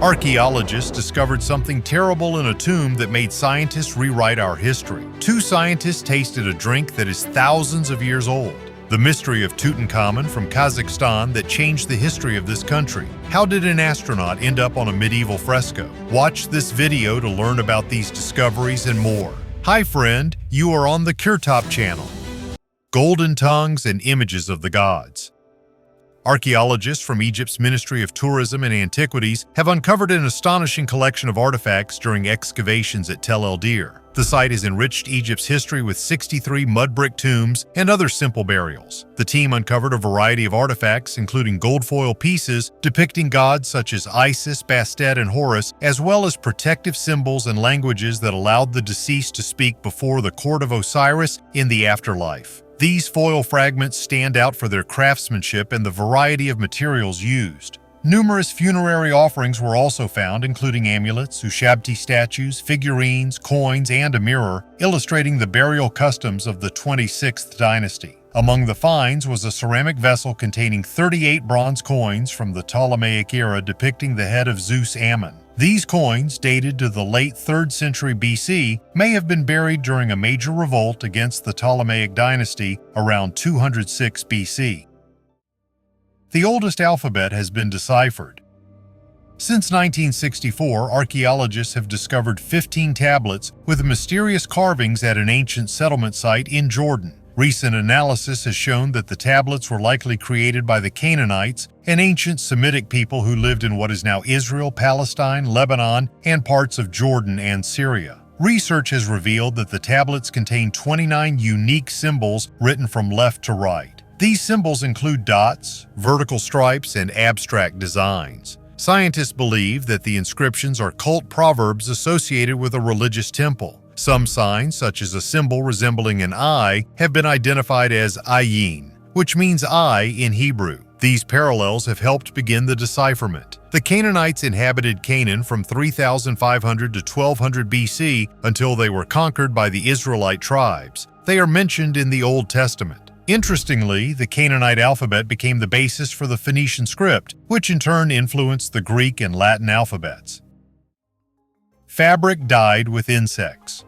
Archaeologists discovered something terrible in a tomb that made scientists rewrite our history. Two scientists tasted a drink that is thousands of years old. The mystery of Tutankhamun from Kazakhstan that changed the history of this country. How did an astronaut end up on a medieval fresco? Watch this video to learn about these discoveries and more. Hi friend, you are on the KirTop channel. Golden tongues and images of the gods. Archaeologists from Egypt's Ministry of Tourism and Antiquities have uncovered an astonishing collection of artifacts during excavations at Tel el-Deir. The site has enriched Egypt's history with 63 mud brick tombs and other simple burials. The team uncovered a variety of artifacts, including gold foil pieces depicting gods such as Isis, Bastet, and Horus, as well as protective symbols and languages that allowed the deceased to speak before the court of Osiris in the afterlife. These foil fragments stand out for their craftsmanship and the variety of materials used. Numerous funerary offerings were also found, including amulets, Ushabti statues, figurines, coins, and a mirror, illustrating the burial customs of the 26th dynasty. Among the finds was a ceramic vessel containing 38 bronze coins from the Ptolemaic era depicting the head of Zeus Ammon. These coins, dated to the late 3rd century BC, may have been buried during a major revolt against the Ptolemaic dynasty around 206 BC. The oldest alphabet has been deciphered. Since 1964, archaeologists have discovered 15 tablets with mysterious carvings at an ancient settlement site in Jordan. Recent analysis has shown that the tablets were likely created by the Canaanites, an ancient Semitic people who lived in what is now Israel, Palestine, Lebanon, and parts of Jordan and Syria. Research has revealed that the tablets contain 29 unique symbols written from left to right. These symbols include dots, vertical stripes, and abstract designs. Scientists believe that the inscriptions are cult proverbs associated with a religious temple. Some signs, such as a symbol resembling an eye, have been identified as ayin, which means eye in Hebrew. These parallels have helped begin the decipherment. The Canaanites inhabited Canaan from 3500 to 1200 BC until they were conquered by the Israelite tribes. They are mentioned in the Old Testament. Interestingly, the Canaanite alphabet became the basis for the Phoenician script, which in turn influenced the Greek and Latin alphabets. Fabric dyed with insects.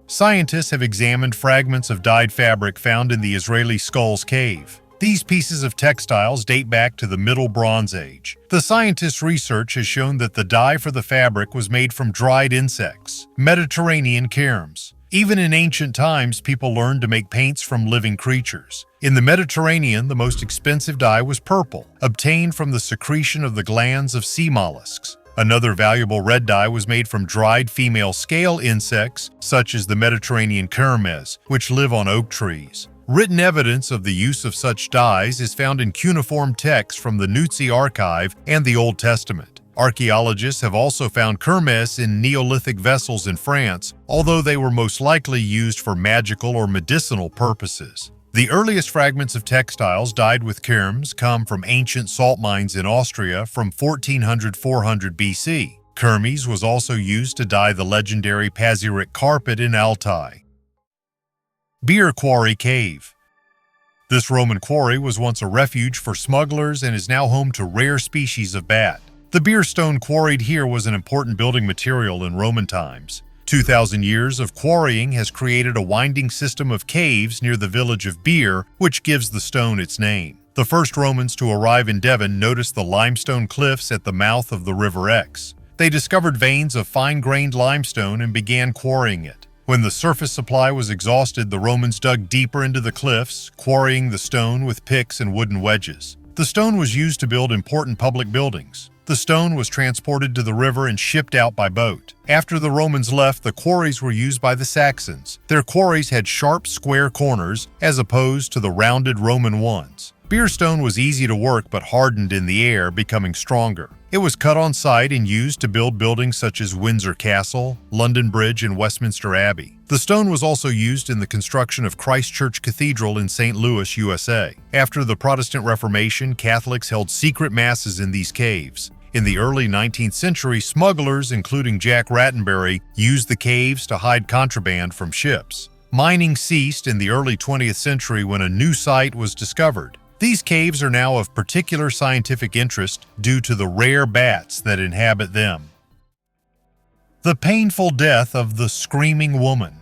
Scientists have examined fragments of dyed fabric found in the Israeli Skulls Cave. These pieces of textiles date back to the Middle Bronze Age. The scientists' research has shown that the dye for the fabric was made from dried insects, Mediterranean kermes. Even in ancient times, people learned to make paints from living creatures. In the Mediterranean, the most expensive dye was purple, obtained from the secretion of the glands of sea mollusks. Another valuable red dye was made from dried female scale insects, such as the Mediterranean kermes, which live on oak trees. Written evidence of the use of such dyes is found in cuneiform texts from the Nutsi Archive and the Old Testament. Archaeologists have also found kermes in Neolithic vessels in France, although they were most likely used for magical or medicinal purposes. The earliest fragments of textiles dyed with kermes come from ancient salt mines in Austria from 1400–400 BC. Kermes was also used to dye the legendary Pazyryk carpet in Altai. Beer Quarry Cave. This Roman quarry was once a refuge for smugglers and is now home to rare species of bat. The beer stone quarried here was an important building material in Roman times. 2,000 years of quarrying has created a winding system of caves near the village of Beer, which gives the stone its name. The first Romans to arrive in Devon noticed the limestone cliffs at the mouth of the River Exe. They discovered veins of fine-grained limestone and began quarrying it. When the surface supply was exhausted, the Romans dug deeper into the cliffs, quarrying the stone with picks and wooden wedges. The stone was used to build important public buildings. The stone was transported to the river and shipped out by boat. After the Romans left, the quarries were used by the Saxons. Their quarries had sharp, square corners, as opposed to the rounded Roman ones. Beer stone was easy to work but hardened in the air, becoming stronger. It was cut on site and used to build buildings such as Windsor Castle, London Bridge, and Westminster Abbey. The stone was also used in the construction of Christ Church Cathedral in St. Louis, USA. After the Protestant Reformation, Catholics held secret masses in these caves. In the early 19th century, smugglers, including Jack Rattenbury, used the caves to hide contraband from ships. Mining ceased in the early 20th century when a new site was discovered. These caves are now of particular scientific interest due to the rare bats that inhabit them. The painful death of the Screaming Woman.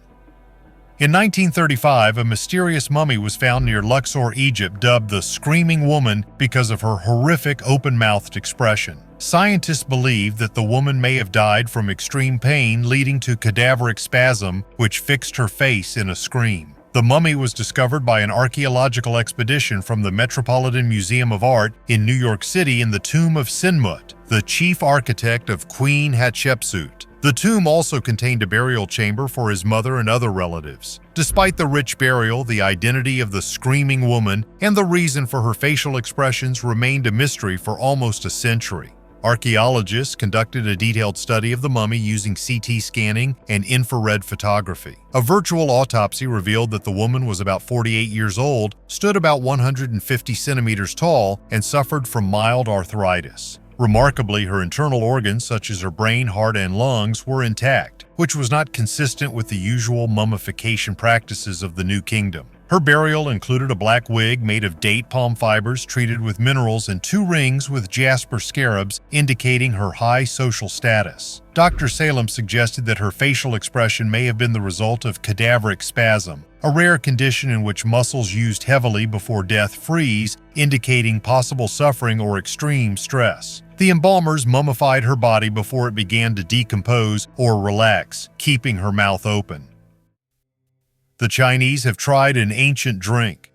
In 1935, a mysterious mummy was found near Luxor, Egypt, dubbed the Screaming Woman because of her horrific open-mouthed expression. Scientists believe that the woman may have died from extreme pain leading to cadaveric spasm, which fixed her face in a scream. The mummy was discovered by an archaeological expedition from the Metropolitan Museum of Art in New York City in the tomb of Sinmut, the chief architect of Queen Hatshepsut. The tomb also contained a burial chamber for his mother and other relatives. Despite the rich burial, the identity of the Screaming Woman and the reason for her facial expressions remained a mystery for almost a century. Archaeologists conducted a detailed study of the mummy using CT scanning and infrared photography. A virtual autopsy revealed that the woman was about 48 years old, stood about 150 centimeters tall, and suffered from mild arthritis. Remarkably, her internal organs, such as her brain, heart, and lungs, were intact, which was not consistent with the usual mummification practices of the New Kingdom. Her burial included a black wig made of date palm fibers treated with minerals and 2 rings with jasper scarabs, indicating her high social status. Dr. Salem suggested that her facial expression may have been the result of cadaveric spasm, a rare condition in which muscles used heavily before death freeze, indicating possible suffering or extreme stress. The embalmers mummified her body before it began to decompose or relax, keeping her mouth open. The Chinese have tried an ancient drink.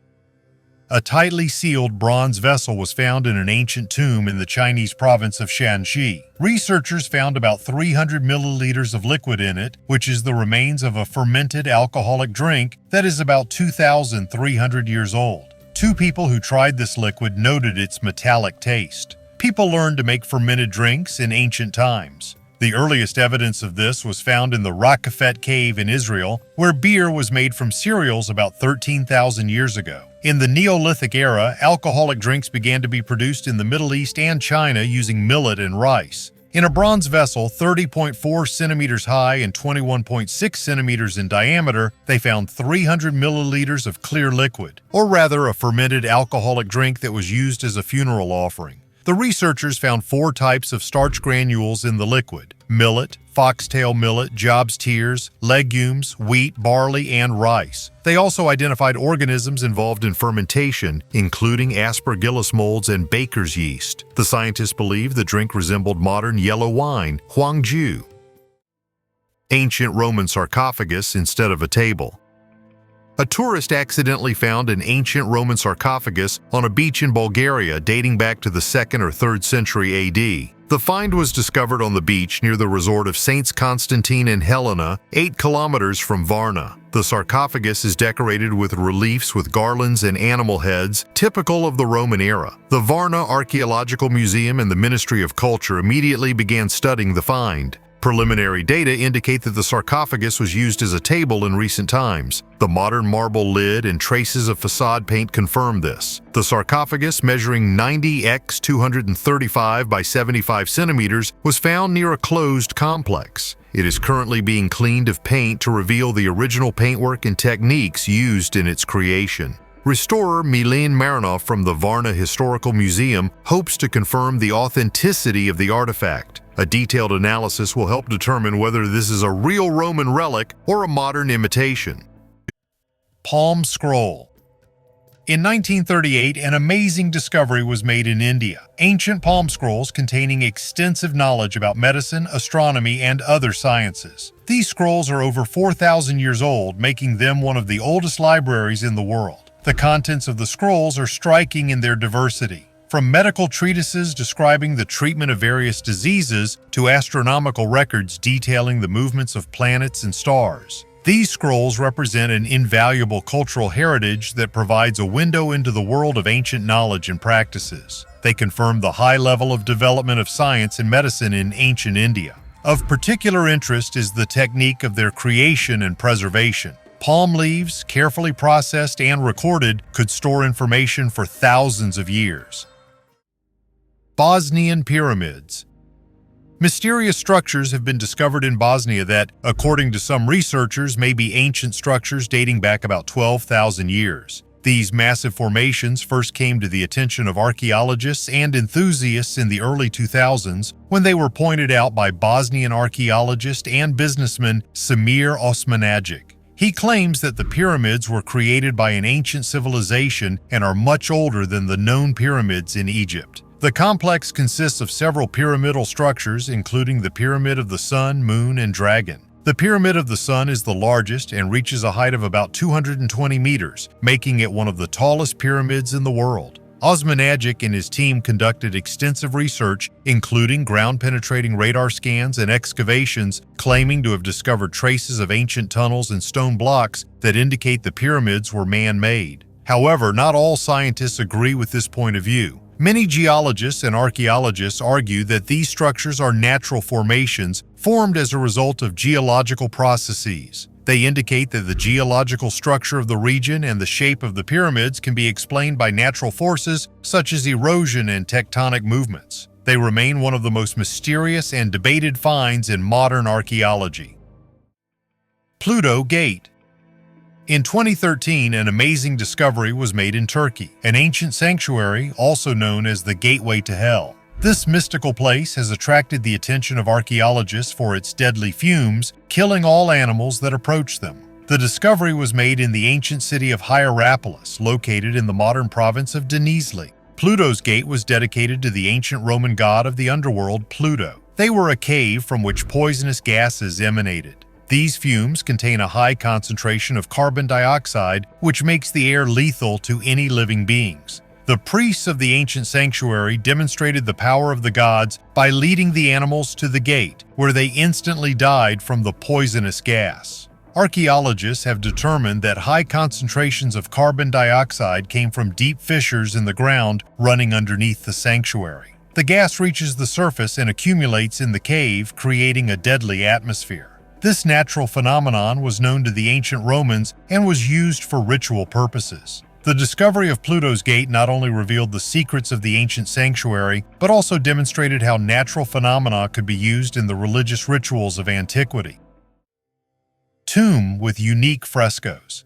A tightly sealed bronze vessel was found in an ancient tomb in the Chinese province of Shanxi. Researchers found about 300 milliliters of liquid in it, which is the remains of a fermented alcoholic drink that is about 2,300 years old. 2 people who tried this liquid noted its metallic taste. People learned to make fermented drinks in ancient times. The earliest evidence of this was found in the Raqefet cave in Israel, where beer was made from cereals about 13,000 years ago. In the Neolithic era, alcoholic drinks began to be produced in the Middle East and China using millet and rice. In a bronze vessel 30.4 centimeters high and 21.6 centimeters in diameter, they found 300 milliliters of clear liquid, or rather a fermented alcoholic drink that was used as a funeral offering. The researchers found 4 types of starch granules in the liquid: millet, foxtail millet, Job's tears, legumes, wheat, barley, and rice. They also identified organisms involved in fermentation, including Aspergillus molds and baker's yeast. The scientists believe the drink resembled modern yellow wine, Huangjiu. Ancient Roman sarcophagus instead of a table. A tourist accidentally found an ancient Roman sarcophagus on a beach in Bulgaria dating back to the 2nd or 3rd century AD. The find was discovered on the beach near the resort of Saints Constantine and Helena, 8 kilometers from Varna. The sarcophagus is decorated with reliefs with garlands and animal heads, typical of the Roman era. The Varna Archaeological Museum and the Ministry of Culture immediately began studying the find. Preliminary data indicate that the sarcophagus was used as a table in recent times. The modern marble lid and traces of facade paint confirm this. The sarcophagus, measuring 90 x 235 by 75 centimeters, was found near a closed complex. It is currently being cleaned of paint to reveal the original paintwork and techniques used in its creation. Restorer Milan Marinov from the Varna Historical Museum hopes to confirm the authenticity of the artifact. A detailed analysis will help determine whether this is a real Roman relic or a modern imitation. Palm Scroll. In 1938, an amazing discovery was made in India. Ancient palm scrolls containing extensive knowledge about medicine, astronomy, and other sciences. These scrolls are over 4,000 years old, making them one of the oldest libraries in the world. The contents of the scrolls are striking in their diversity. From medical treatises describing the treatment of various diseases to astronomical records detailing the movements of planets and stars. These scrolls represent an invaluable cultural heritage that provides a window into the world of ancient knowledge and practices. They confirm the high level of development of science and medicine in ancient India. Of particular interest is the technique of their creation and preservation. Palm leaves, carefully processed and recorded, could store information for thousands of years. Bosnian pyramids. Mysterious structures have been discovered in Bosnia that, according to some researchers, may be ancient structures dating back about 12,000 years. These massive formations first came to the attention of archaeologists and enthusiasts in the early 2000s when they were pointed out by Bosnian archaeologist and businessman Samir Osmanagic. He claims that the pyramids were created by an ancient civilization and are much older than the known pyramids in Egypt. The complex consists of several pyramidal structures, including the Pyramid of the Sun, Moon, and Dragon. The Pyramid of the Sun is the largest and reaches a height of about 220 meters, making it one of the tallest pyramids in the world. Osmanagic and his team conducted extensive research, including ground-penetrating radar scans and excavations, claiming to have discovered traces of ancient tunnels and stone blocks that indicate the pyramids were man-made. However, not all scientists agree with this point of view. Many geologists and archaeologists argue that these structures are natural formations formed as a result of geological processes. They indicate that the geological structure of the region and the shape of the pyramids can be explained by natural forces such as erosion and tectonic movements. They remain one of the most mysterious and debated finds in modern archaeology. Pluto Gate. In 2013, an amazing discovery was made in Turkey, an ancient sanctuary also known as the Gateway to Hell. This mystical place has attracted the attention of archaeologists for its deadly fumes, killing all animals that approach them. The discovery was made in the ancient city of Hierapolis, located in the modern province of Denizli. Pluto's Gate was dedicated to the ancient Roman god of the underworld, Pluto. They were a cave from which poisonous gases emanated. These fumes contain a high concentration of carbon dioxide, which makes the air lethal to any living beings. The priests of the ancient sanctuary demonstrated the power of the gods by leading the animals to the gate, where they instantly died from the poisonous gas. Archaeologists have determined that high concentrations of carbon dioxide came from deep fissures in the ground running underneath the sanctuary. The gas reaches the surface and accumulates in the cave, creating a deadly atmosphere. This natural phenomenon was known to the ancient Romans and was used for ritual purposes. The discovery of Pluto's Gate not only revealed the secrets of the ancient sanctuary, but also demonstrated how natural phenomena could be used in the religious rituals of antiquity. Tomb with unique frescoes.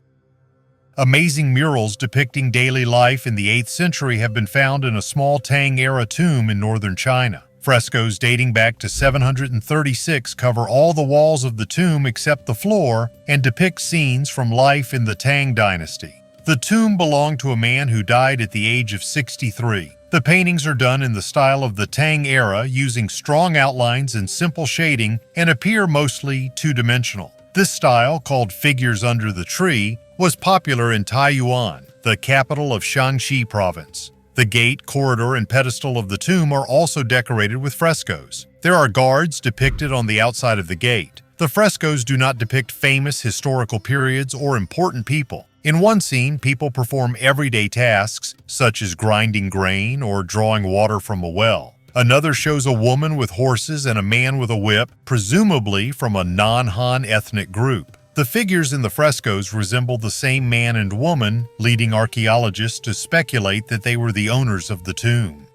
Amazing murals depicting daily life in the 8th century have been found in a small Tang-era tomb in northern China. Frescoes dating back to 736 cover all the walls of the tomb except the floor and depict scenes from life in the Tang dynasty. The tomb belonged to a man who died at the age of 63. The paintings are done in the style of the Tang era, using strong outlines and simple shading, and appear mostly two-dimensional. This style, called figures under the tree, was popular in Taiyuan, the capital of Shanxi province. The gate, corridor, and pedestal of the tomb are also decorated with frescoes. There are guards depicted on the outside of the gate. The frescoes do not depict famous historical periods or important people. In one scene, people perform everyday tasks, such as grinding grain or drawing water from a well. Another shows a woman with horses and a man with a whip, presumably from a non-Han ethnic group. The figures in the frescoes resemble the same man and woman, leading archaeologists to speculate that they were the owners of the tomb.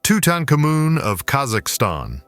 Tutankhamun of Kazakhstan.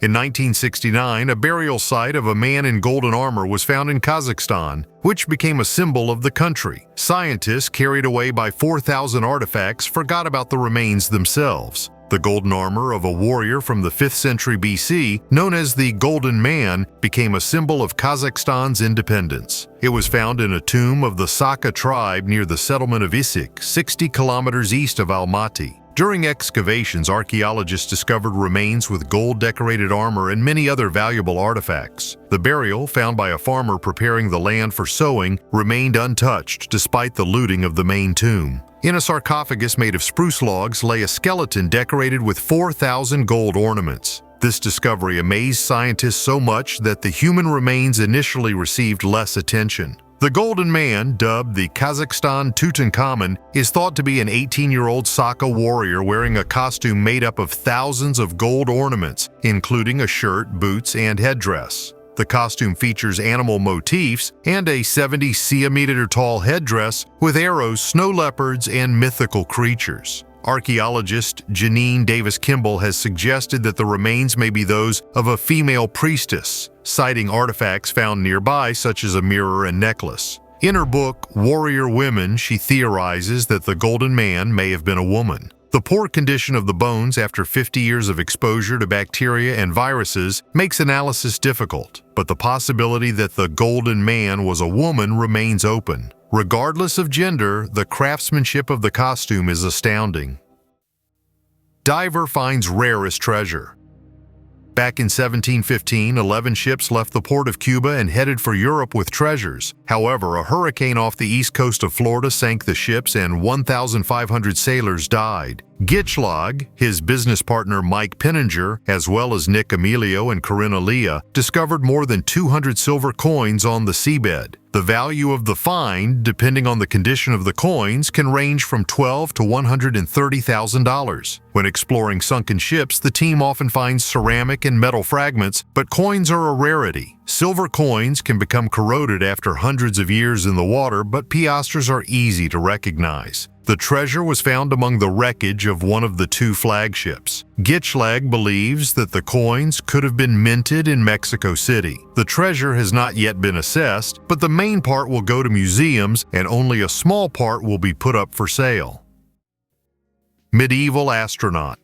In 1969, a burial site of a man in golden armor was found in Kazakhstan, which became a symbol of the country. Scientists, carried away by 4,000 artifacts, forgot about the remains themselves. The golden armor of a warrior from the 5th century BC, known as the Golden Man, became a symbol of Kazakhstan's independence. It was found in a tomb of the Saka tribe near the settlement of Issyk, 60 kilometers east of Almaty. During excavations, archaeologists discovered remains with gold-decorated armor and many other valuable artifacts. The burial, found by a farmer preparing the land for sowing, remained untouched despite the looting of the main tomb. In a sarcophagus made of spruce logs lay a skeleton decorated with 4,000 gold ornaments. This discovery amazed scientists so much that the human remains initially received less attention. The Golden Man, dubbed the Kazakhstan Tutankhamun, is thought to be an 18-year-old Saka warrior wearing a costume made up of thousands of gold ornaments, including a shirt, boots, and headdress. The costume features animal motifs and a 70 centimeter tall headdress with arrows, snow leopards, and mythical creatures. Archaeologist Janine Davis Kimball has suggested that the remains may be those of a female priestess, citing artifacts found nearby such as a mirror and necklace. In her book, Warrior Women, she theorizes that the Golden Man may have been a woman. The poor condition of the bones after 50 years of exposure to bacteria and viruses makes analysis difficult, but the possibility that the Golden Man was a woman remains open. Regardless of gender, the craftsmanship of the costume is astounding. Diver finds rarest treasure. Back in 1715, 11 ships left the port of Cuba and headed for Europe with treasures. However, a hurricane off the east coast of Florida sank the ships and 1,500 sailors died. Gitschlag, his business partner Mike Penninger, as well as Nick Emilio and Corinna Leah, discovered more than 200 silver coins on the seabed. The value of the find, depending on the condition of the coins, can range from $12,000 to $130,000. When exploring sunken ships, the team often finds ceramic and metal fragments, but coins are a rarity. Silver coins can become corroded after hundreds of years in the water, but piastres are easy to recognize. The treasure was found among the wreckage of one of the two flagships. Gitschlag believes that the coins could have been minted in Mexico City. The treasure has not yet been assessed, but the main part will go to museums and only a small part will be put up for sale. Medieval astronaut.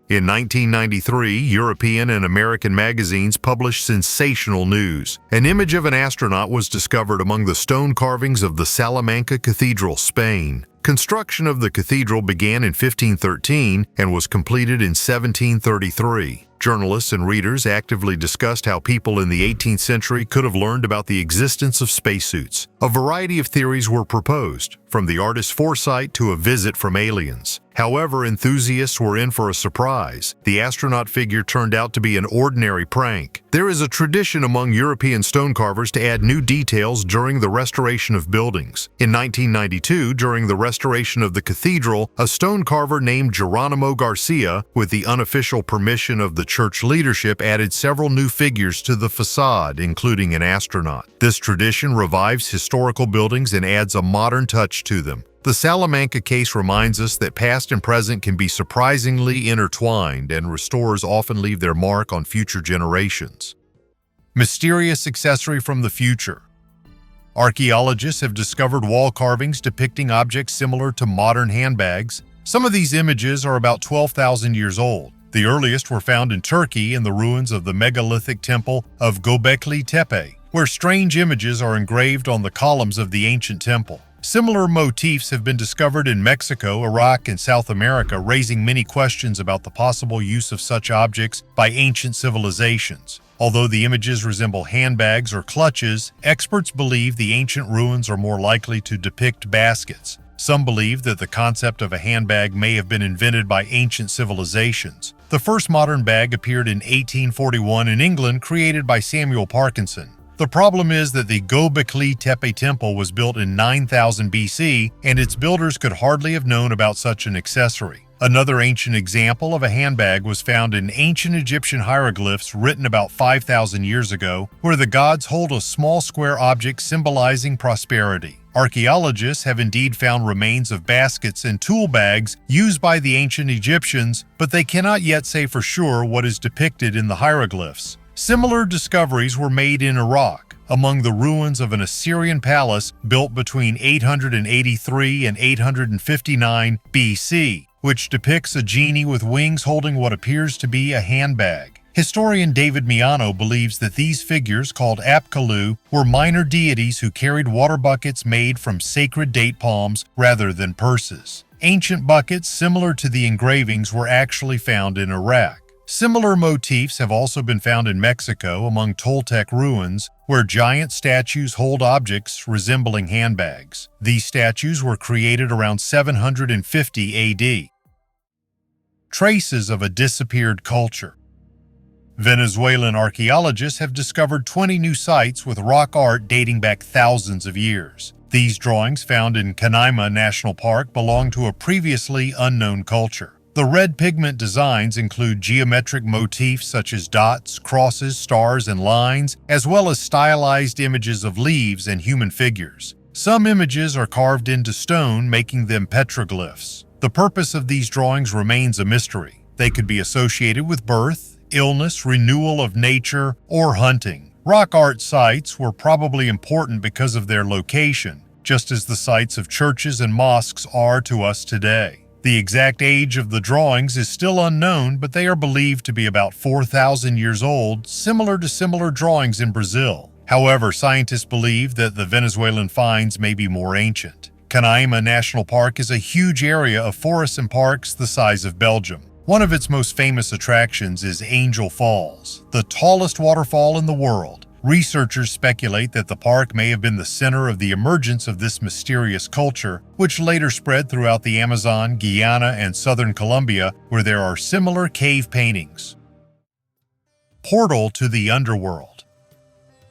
In 1993, European and American magazines published sensational news. An image of an astronaut was discovered among the stone carvings of the Salamanca Cathedral, Spain. Construction of the cathedral began in 1513 and was completed in 1733. Journalists and readers actively discussed how people in the 18th century could have learned about the existence of spacesuits. A variety of theories were proposed, from the artist's foresight to a visit from aliens. However, enthusiasts were in for a surprise. The astronaut figure turned out to be an ordinary prank. There is a tradition among European stone carvers to add new details during the restoration of buildings. In 1992, during the restoration of the cathedral, a stone carver named Geronimo Garcia, with the unofficial permission of the church leadership, added several new figures to the facade, including an astronaut. This tradition revives historical buildings and adds a modern touch to them. The Salamanca case reminds us that past and present can be surprisingly intertwined, and restorers often leave their mark on future generations. Mysterious accessory from the future. Archaeologists have discovered wall carvings depicting objects similar to modern handbags. Some of these images are about 12,000 years old. The earliest were found in Turkey in the ruins of the megalithic temple of Göbekli Tepe, where strange images are engraved on the columns of the ancient temple. Similar motifs have been discovered in Mexico, Iraq, and South America, raising many questions about the possible use of such objects by ancient civilizations. Although the images resemble handbags or clutches, experts believe the ancient ruins are more likely to depict baskets. Some believe that the concept of a handbag may have been invented by ancient civilizations. The first modern bag appeared in 1841 in England, created by Samuel Parkinson. The problem is that the Göbekli Tepe temple was built in 9000 BC, and its builders could hardly have known about such an accessory. Another ancient example of a handbag was found in ancient Egyptian hieroglyphs written about 5,000 years ago, where the gods hold a small square object symbolizing prosperity. Archaeologists have indeed found remains of baskets and tool bags used by the ancient Egyptians, but they cannot yet say for sure what is depicted in the hieroglyphs. Similar discoveries were made in Iraq, among the ruins of an Assyrian palace built between 883 and 859 BC, which depicts a genie with wings holding what appears to be a handbag. Historian David Miano believes that these figures, called Apkallu, were minor deities who carried water buckets made from sacred date palms rather than purses. Ancient buckets similar to the engravings were actually found in Iraq. Similar motifs have also been found in Mexico among Toltec ruins, where giant statues hold objects resembling handbags. These statues were created around 750 AD. Traces of a disappeared culture. Venezuelan archaeologists have discovered 20 new sites with rock art dating back thousands of years. These drawings, found in Canaima National Park, belong to a previously unknown culture. The red pigment designs include geometric motifs such as dots, crosses, stars, and lines, as well as stylized images of leaves and human figures. Some images are carved into stone, making them petroglyphs. The purpose of these drawings remains a mystery. They could be associated with birth, illness, renewal of nature, or hunting. Rock art sites were probably important because of their location, just as the sites of churches and mosques are to us today. The exact age of the drawings is still unknown, but they are believed to be about 4,000 years old, similar to similar drawings in Brazil. However, scientists believe that the Venezuelan finds may be more ancient. Canaima National Park is a huge area of forests and parks the size of Belgium. One of its most famous attractions is Angel Falls, the tallest waterfall in the world. Researchers speculate that the park may have been the center of the emergence of this mysterious culture, which later spread throughout the Amazon, Guyana, and southern Colombia, where there are similar cave paintings. Portal to the Underworld.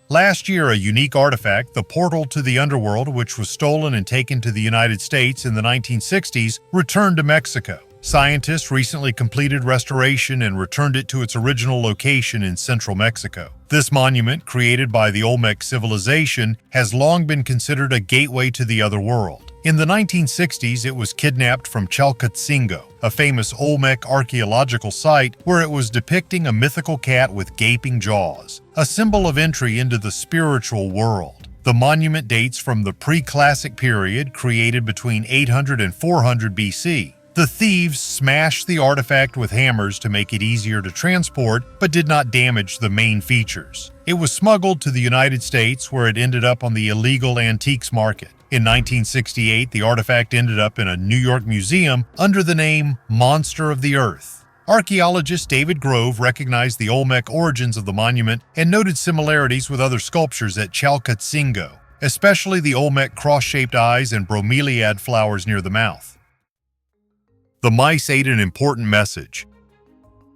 Last year, a unique artifact, the portal to the underworld, which was stolen and taken to the United States in the 1960s, returned to Mexico. Scientists recently completed restoration and returned it to its original location in central Mexico. This monument, created by the Olmec civilization, has long been considered a gateway to the other world. In the 1960s, it was kidnapped from Chalcatzingo, a famous Olmec archaeological site where it was depicting a mythical cat with gaping jaws, a symbol of entry into the spiritual world. The monument dates from the pre-classic period, created between 800 and 400 BC. The thieves smashed the artifact with hammers to make it easier to transport, but did not damage the main features. It was smuggled to the United States, where it ended up on the illegal antiques market. In 1968, the artifact ended up in a New York museum under the name Monster of the Earth. Archaeologist David Grove recognized the Olmec origins of the monument and noted similarities with other sculptures at Chalcatzingo, especially the Olmec cross-shaped eyes and bromeliad flowers near the mouth. The mice ate an important message.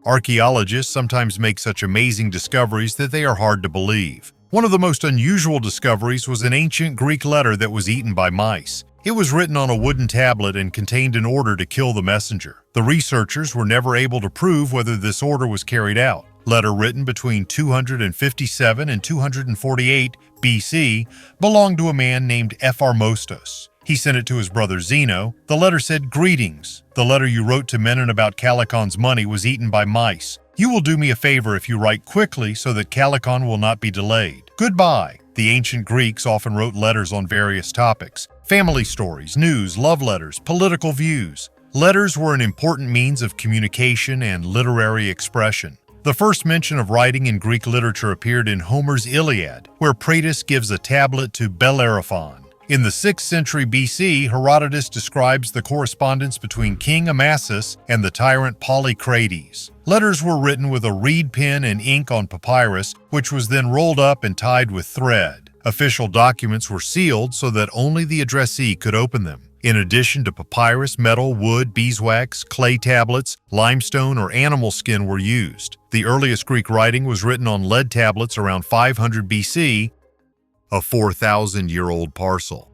Archaeologists sometimes make such amazing discoveries that they are hard to believe. One of the most unusual discoveries was an ancient Greek letter that was eaten by mice. It was written on a wooden tablet and contained an order to kill the messenger. The researchers were never able to prove whether this order was carried out. Letter written between 257 and 248 BC belonged to a man named Epharmostos. He sent it to his brother Zeno. The letter said, "Greetings. The letter you wrote to Menon about Calicon's money was eaten by mice. You will do me a favor if you write quickly so that Calicon will not be delayed. Goodbye." The ancient Greeks often wrote letters on various topics: family stories, news, love letters, political views. Letters were an important means of communication and literary expression. The first mention of writing in Greek literature appeared in Homer's Iliad, where Praetus gives a tablet to Bellerophon. In the 6th century BC, Herodotus describes the correspondence between King Amasis and the tyrant Polycrates. Letters were written with a reed pen and ink on papyrus, which was then rolled up and tied with thread. Official documents were sealed so that only the addressee could open them. In addition to papyrus, metal, wood, beeswax, clay tablets, limestone, or animal skin were used. The earliest Greek writing was written on lead tablets around 500 BC, a 4,000-year-old parcel.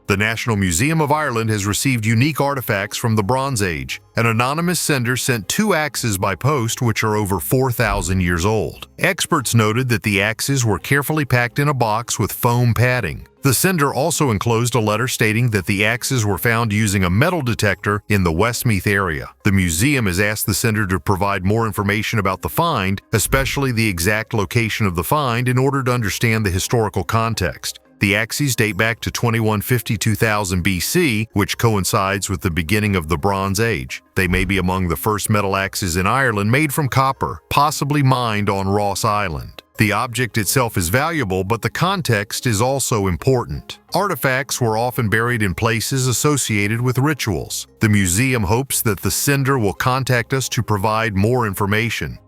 The National Museum of Ireland has received unique artifacts from the Bronze Age. An anonymous sender sent 2 axes by post which are over 4,000 years old. Experts noted that the axes were carefully packed in a box with foam padding. The sender also enclosed a letter stating that the axes were found using a metal detector in the Westmeath area. The museum has asked the sender to provide more information about the find, especially the exact location of the find, in order to understand the historical context. The axes date back to 2150–2000 BC, which coincides with the beginning of the Bronze Age. They may be among the first metal axes in Ireland made from copper, possibly mined on Ross Island. The object itself is valuable, but the context is also important. Artifacts were often buried in places associated with rituals. The museum hopes that the sender will contact us to provide more information.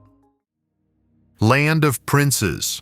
Land of Princes.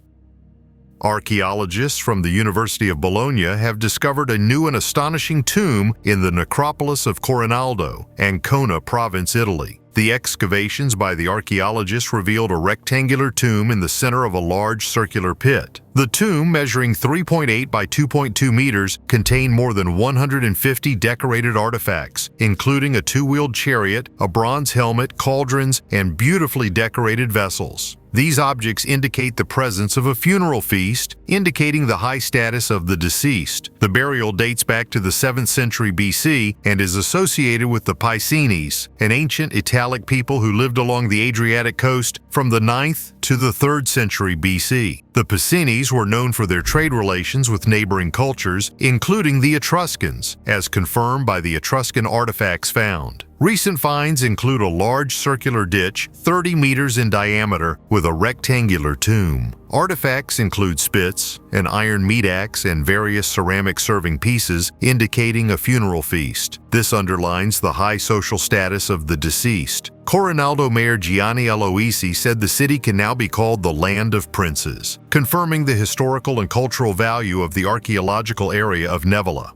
Archaeologists from the University of Bologna have discovered a new and astonishing tomb in the necropolis of Corinaldo, Ancona province, Italy. The excavations by the archaeologists revealed a rectangular tomb in the center of a large circular pit. The tomb, measuring 3.8 by 2.2 meters, contained more than 150 decorated artifacts, including a 2-wheeled chariot, a bronze helmet, cauldrons, and beautifully decorated vessels. These objects indicate the presence of a funeral feast, indicating the high status of the deceased. The burial dates back to the 7th century BC and is associated with the Picenes, an ancient Italic people who lived along the Adriatic coast from the 9th to the 3rd century BC. The Picenes were known for their trade relations with neighboring cultures, including the Etruscans, as confirmed by the Etruscan artifacts found. Recent finds include a large circular ditch 30 meters in diameter with a rectangular tomb. Artifacts include spits, an iron meat axe, and various ceramic serving pieces, indicating a funeral feast. This underlines the high social status of the deceased. Coronaldo Mayor Gianni Aloisi said the city can now be called the Land of Princes, confirming the historical and cultural value of the archaeological area of Nevala.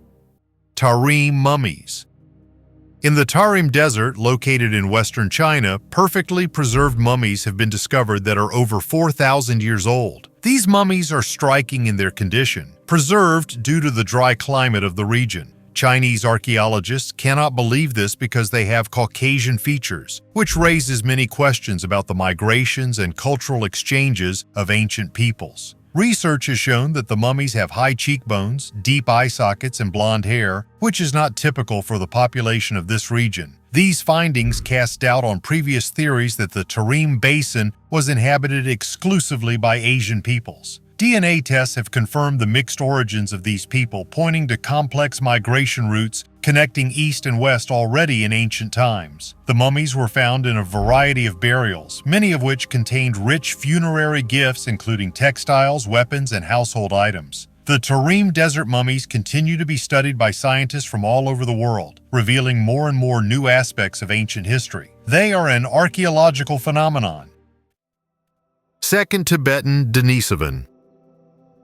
Tarim mummies. In the Tarim Desert, located in western China, perfectly preserved mummies have been discovered that are over 4,000 years old. These mummies are striking in their condition, preserved due to the dry climate of the region. Chinese archaeologists cannot believe this because they have Caucasian features, which raises many questions about the migrations and cultural exchanges of ancient peoples. Research has shown that the mummies have high cheekbones, deep eye sockets, and blonde hair, which is not typical for the population of this region. These findings cast doubt on previous theories that the Tarim Basin was inhabited exclusively by Asian peoples. DNA tests have confirmed the mixed origins of these people, pointing to complex migration routes connecting east and west already in ancient times. The mummies were found in a variety of burials, many of which contained rich funerary gifts including textiles, weapons, and household items. The Tarim Desert mummies continue to be studied by scientists from all over the world, revealing more and more new aspects of ancient history. They are an archaeological phenomenon. Second Tibetan Denisovan.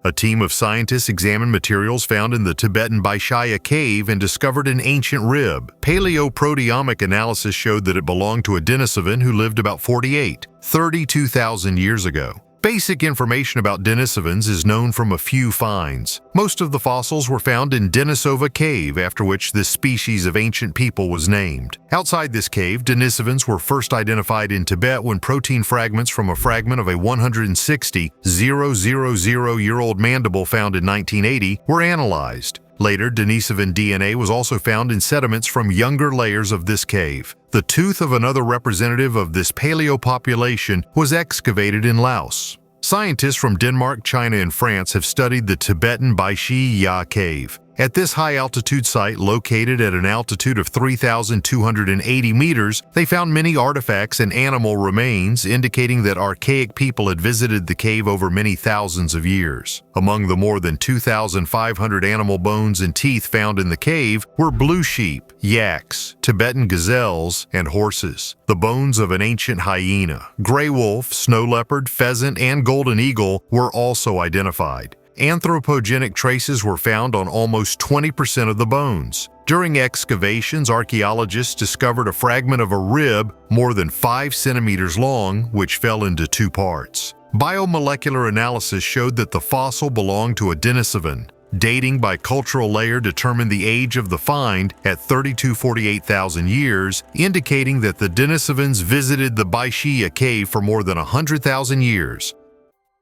A team of scientists examined materials found in the Tibetan Baishaya cave and discovered an ancient rib. Paleoproteomic analysis showed that it belonged to a Denisovan who lived about 32,000 years ago. Basic information about Denisovans is known from a few finds. Most of the fossils were found in Denisova Cave, after which this species of ancient people was named. Outside this cave, Denisovans were first identified in Tibet when protein fragments from a fragment of a 160,000-year-old mandible found in 1980 were analyzed. Later, Denisovan DNA was also found in sediments from younger layers of this cave. The tooth of another representative of this paleopopulation was excavated in Laos. Scientists from Denmark, China, and France have studied the Tibetan Baishaya cave. At this high-altitude site, located at an altitude of 3,280 meters, they found many artifacts and animal remains, indicating that archaic people had visited the cave over many thousands of years. Among the more than 2,500 animal bones and teeth found in the cave were blue sheep, yaks, Tibetan gazelles, and horses. The bones of an ancient hyena, gray wolf, snow leopard, pheasant, and golden eagle were also identified. Anthropogenic traces were found on almost 20% of the bones. During excavations, archaeologists discovered a fragment of a rib more than 5 centimeters long, which fell into 2 parts. Biomolecular analysis showed that the fossil belonged to a Denisovan. Dating by cultural layer determined the age of the find at 48,000 years, indicating that the Denisovans visited the Baishaya cave for more than 100,000 years.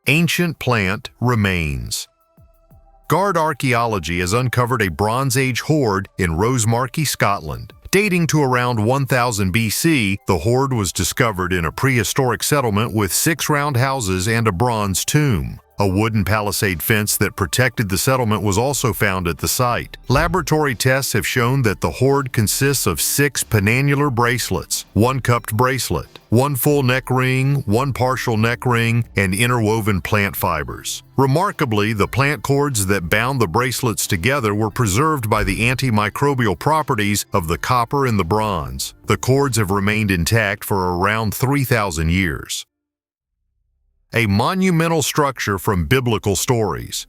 Ancient plant remains. Guard Archaeology has uncovered a Bronze Age hoard in Rosemarkie, Scotland. Dating to around 1000 BC, the hoard was discovered in a prehistoric settlement with 6 round houses and a bronze tomb. A wooden palisade fence that protected the settlement was also found at the site. Laboratory tests have shown that the hoard consists of 6 penannular bracelets, 1 cupped bracelet, 1 full neck ring, 1 partial neck ring, and interwoven plant fibers. Remarkably, the plant cords that bound the bracelets together were preserved by the antimicrobial properties of the copper and the bronze. The cords have remained intact for around 3,000 years. A monumental structure from biblical stories.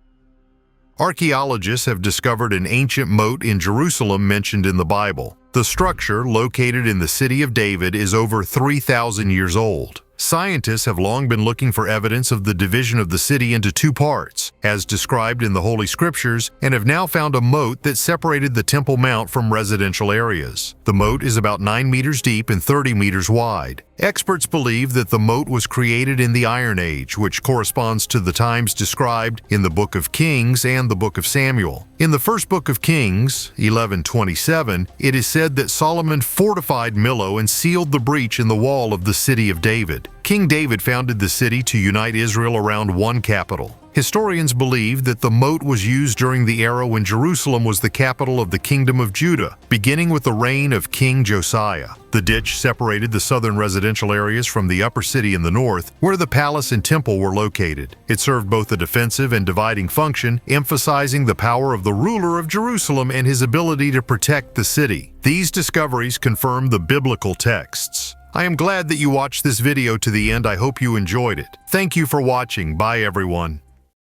Archaeologists have discovered an ancient moat in Jerusalem mentioned in the Bible. The structure, located in the city of David, is over 3,000 years old. Scientists have long been looking for evidence of the division of the city into 2 parts. as described in the Holy Scriptures, and have now found a moat that separated the Temple Mount from residential areas. The moat is about 9 meters deep and 30 meters wide. Experts believe that the moat was created in the Iron Age, which corresponds to the times described in the Book of Kings and the Book of Samuel. In the first Book of Kings, 11:27, it is said that Solomon fortified Millo and sealed the breach in the wall of the city of David. King David founded the city to unite Israel around one capital. Historians believe that the moat was used during the era when Jerusalem was the capital of the Kingdom of Judah, beginning with the reign of King Josiah. The ditch separated the southern residential areas from the upper city in the north, where the palace and temple were located. It served both a defensive and dividing function, emphasizing the power of the ruler of Jerusalem and his ability to protect the city. These discoveries confirm the biblical texts. I am glad that you watched this video to the end. I hope you enjoyed it. Thank you for watching. Bye, everyone.